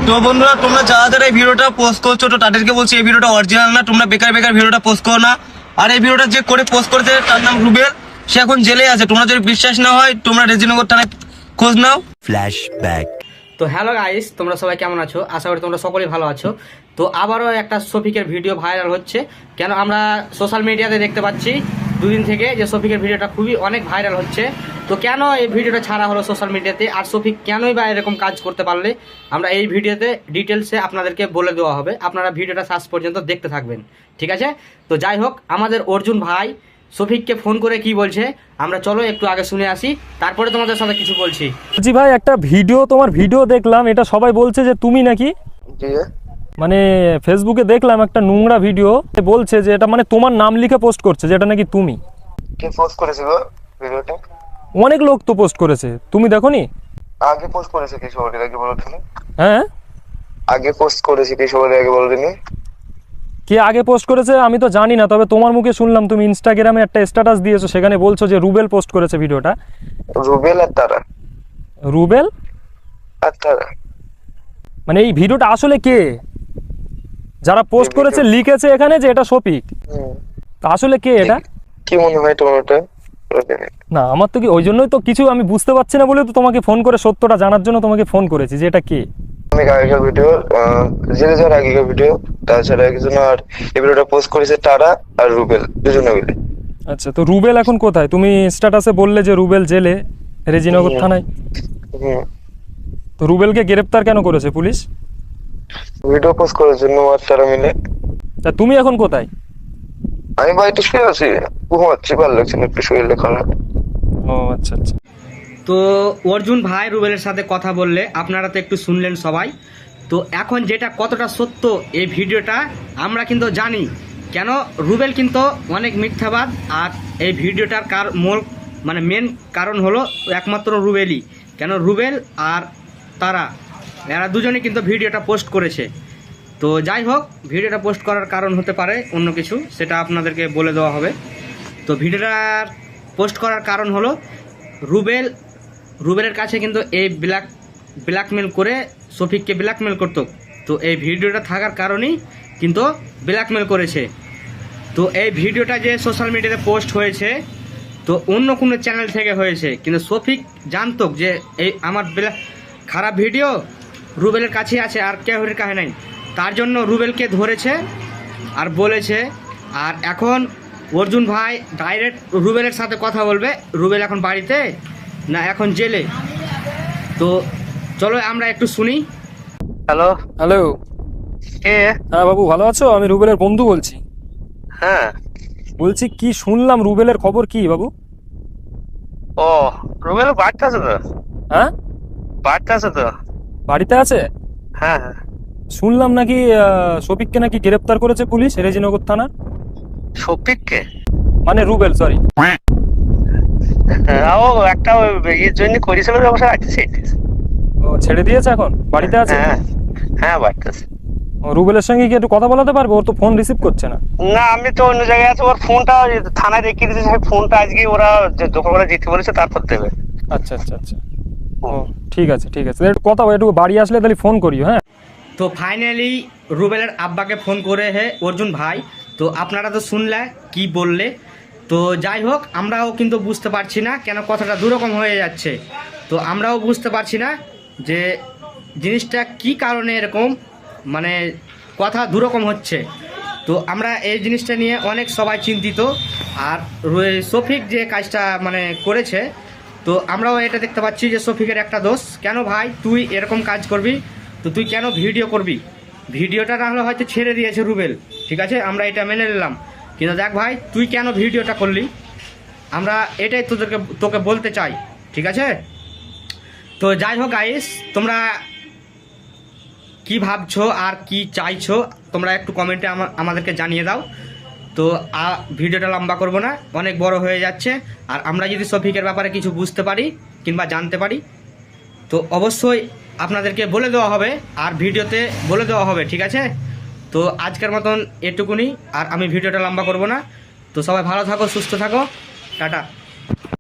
তো বন্ধুরা তোমরা যারা যারা এই ভিডিওটা পোস্ট করছো তো তাদেরকে বলছি এই ভিডিওটা অরিজিনাল না, তোমরা বেকার বেকার ভিডিওটা পোস্ট করো না। আর এই ভিডিওটা যে করে পোস্ট করেছে তার নাম রুবেল, সে এখন জেলে আছে। তোমরা যদি বিশ্বাস না হয় তোমরা রেজিনগর থানায় খোঁজ নাও। ফ্ল্যাশব্যাক। তো হ্যালো গাইস, তোমরা সবাই কেমন আছো? আশা করি তোমরা সকলেই ভালো আছো। তো আবারও একটা শফিকের ভিডিও ভাইরাল হচ্ছে। কেন আমরা সোশ্যাল মিডিয়াতে দেখতে পাচ্ছি দুদিন থেকে যে শফিকের ভিডিওটা খুবই অনেক ভাইরাল হচ্ছে। তো কেন এই ভিডিওটা ছাড়া হলো সোশ্যাল মিডিয়াতে, আর শফিক কেনই বা এরকম কাজ করতে পারলে আমরা এই ভিডিওতে ডিটেলসে আপনাদেরকে বলে দেওয়া হবে। আপনারা ভিডিওটা শেষ পর্যন্ত দেখতে থাকবেন, ঠিক আছে? তো যাই হোক, আমাদের অর্জুন ভাই শফিককে ফোন করে কি বলছে আমরা চলো একটু আগে শুনে আসি, তারপরে তোমাদের সাথে কিছু বলছি। জি ভাই, একটা ভিডিও, তোমার ভিডিও দেখলাম, এটা সবাই বলছে যে তুমি নাকি, মানে ফেসবুকে দেখলাম একটা নোংরা ভিডিও, বলছে যে এটা মানে তোমার নাম লিখে পোস্ট করছে, যেটা নাকি তুমি। কে পোস্ট করেছে গো ভিডিওটা? অনেক লোক তো পোস্ট করেছে, তুমি দেখোনি? আগে পোস্ট করেছে কি সবাই আগে বলো তুমি? হ্যাঁ, আগে পোস্ট করেছে কি সবাই আগে বলো তুমি? কে আগে পোস্ট করেছে আমি তো জানি না, তবে তোমার মুখে শুনলাম তুমি ইনস্টাগ্রামে একটা স্ট্যাটাস দিয়েছো, সেখানে বলছো যে রুবেল পোস্ট করেছে ভিডিওটা। রুবেল আর তারা? রুবেল আর তারা মানে এই ভিডিওটা আসলে কে? যারা পোস্ট করেছে লিখেছে এখানে যে এটা শফিক, তা আসলে কে এটা? কি মনে হয় তোমার ওটা? না আমার তো কি, ওই জন্যই তো কিছু আমি বুঝতে পারছি না বলে তো তোমাকে ফোন করে সত্যটা জানার জন্য তোমাকে ফোন করেছি যে এটা কে। অনেক আগেকার ভিডিও, জেলে যাওয়ার আগেকার ভিডিও, তাছাড়া একজন আর এই ভিডিওটা পোস্ট করেছে তারা আর রুবেল, দুজনে মিলে। আচ্ছা, তো রুবেল এখন কোথায়? তুমি স্ট্যাটাসে বললে যে রুবেল জেলে, রেজিনগর থানায়। তো রুবেলকে গ্রেফতার কেন করেছে পুলিশ? ভিডিও পোস্ট করার জন্য আর তারা মিলে। তা তুমি এখন কোথায়? আমি বাড়িতে শুয়ে আছি, ঘুমাচ্ছি, ভালো লাগছে না, একটু শরীরটা খারাপ। ও আচ্ছা আচ্ছা। তো অর্জুন ভাই রুবেলের সাথে কথা বললে আপনারা তো একটু শুনলেন সবাই। তো এখন যেটা কতটা সত্য এই ভিডিওটা আমরা কিন্তু জানি। কেন রুবেল কিন্তু অনেক মিথ্যাবাদ, আর এই ভিডিওটার মেন কারণ হলো একমাত্র রুবেলই। কেন রুবেল আর তারা এরা দুজনে কিন্তু ভিডিওটা পোস্ট করেছে। তো যাই হোক, ভিডিওটা পোস্ট করার কারণ হতে পারে অন্য কিছু, সেটা আপনাদেরকে বলে দেওয়া হবে। তো ভিডিওটার পোস্ট করার কারণ হলো রুবেলের কাছে কিন্তু এই ব্ল্যাকমেল করে শফিককে ব্ল্যাকমেল করতো। তো এই ভিডিওটা থাকার কারণেই কিন্তু ব্ল্যাকমেল করেছে। তো এই ভিডিওটা যে সোশ্যাল মিডিয়াতে পোস্ট হয়েছে তো অন্য কোনো চ্যানেল থেকে হয়েছে, কিন্তু শফিক জানতো যে এই আমার খারাপ ভিডিও রুবেলের কাছে আছে আর কেউর কাছে নাই। তার জন্য রুবেলকে ধরেছে আর বলেছে। আর এখন অর্জুন ভাই ডাইরেক্ট রুবেলের সাথে কথা বলবে। রুবেল এখন বাড়িতে না এখন জেলে। তো চলো আমরা একটু শুনি। হ্যালো। হ্যালো। কে? হ্যাঁ বাবু, ভালো আছো? আমি রুবেলের বন্ধু বলছি। হ্যাঁ বলছি কি শুনলাম, রুবেলের খবর কি বাবু? ও, রুবেল বাড়িতে আছে তো? হ্যাঁ বাড়িতে আছে তো? বাড়িতে আছে। হ্যাঁ হ্যাঁ। শুনলাম নাকি শফিককে নাকি গ্রেফতার করেছে পুলিশ, রেজিনগর থানা। শফিককে? মানে রুবেল, সরি। ও একটা ইয়ের জন্য করেছিল ব্যবসা আছে। ও ছেড়ে দিয়েছে, এখন বাড়িতে আছে। হ্যাঁ হ্যাঁ বাড়িতে আছে। ও, রুবেলের সঙ্গে কি একটু কথা বলাতে পারবো? ওর তো ফোন রিসিভ করছে না। না আমি তো অন্য জায়গায় আছি, ওর ফোনটা থানায় রেখে দিয়েছে, ফোনটা আজকে ওরা দুপুরবেলা যেতে বলেছে, তারপর দেবে। আচ্ছা আচ্ছা আচ্ছা। ও ঠিক আছে ঠিক আছে, একটু কথা একটু বাড়ি আসলে তাহলে ফোন করিও। হ্যাঁ। তো ফাইনালি রুবেলের আব্বাকে ফোন করে অর্জুন ভাই, তো আপনারা তো শুনলে কি বললে। তো যাই হোক, আমরাও কিন্তু বুঝতে পারছি না কেন কথাটা দুরকম হয়ে যাচ্ছে। তো আমরাও বুঝতে পারছি না যে জিনিসটা কি কারণে এরকম মানে কথা দুরকম হচ্ছে। তো আমরা এই জিনিসটা নিয়ে অনেক সবাই চিন্তিত। আর শফিক যে কাজটা মানে করেছে, তো আমরাও এটা দেখতে পাচ্ছি যে শফিকের একটা দোষ। কেন ভাই তুই এরকম কাজ করবি? তো তুই কেন ভিডিও করবি? ভিডিওটা না হলে হয়তো ছেড়ে দিয়েছে রুবেল, ঠিক আছে, আমরা এটা মেনে নিলাম। কিন্তু দেখ ভাই, তুই কেন ভিডিওটা করলি? আমরা এটাই তোকে বলতে চাই, ঠিক আছে? তো যাই হোক গাইস, তোমরা কি ভাবছো আর কি চাইছো তোমরা একটু কমেন্টে আমাদেরকে জানিয়ে দাও। তো ভিডিওটা লম্বা করব না, অনেক বড় হয়ে যাচ্ছে। আর আমরা যদি শফিকের ব্যাপারে কিছু বুঝতে পারি কিংবা জানতে পারি তো অবশ্যই আপনাদেরকে বলে দেওয়া হবে, আর ভিডিওতে বলে দেওয়া হবে, ঠিক আছে? তো আজকের মতন এটুকুনি, আর আমি ভিডিওটা লম্বা করব না। তো সবাই ভালো থাকো, সুস্থ থাকো, টাটা।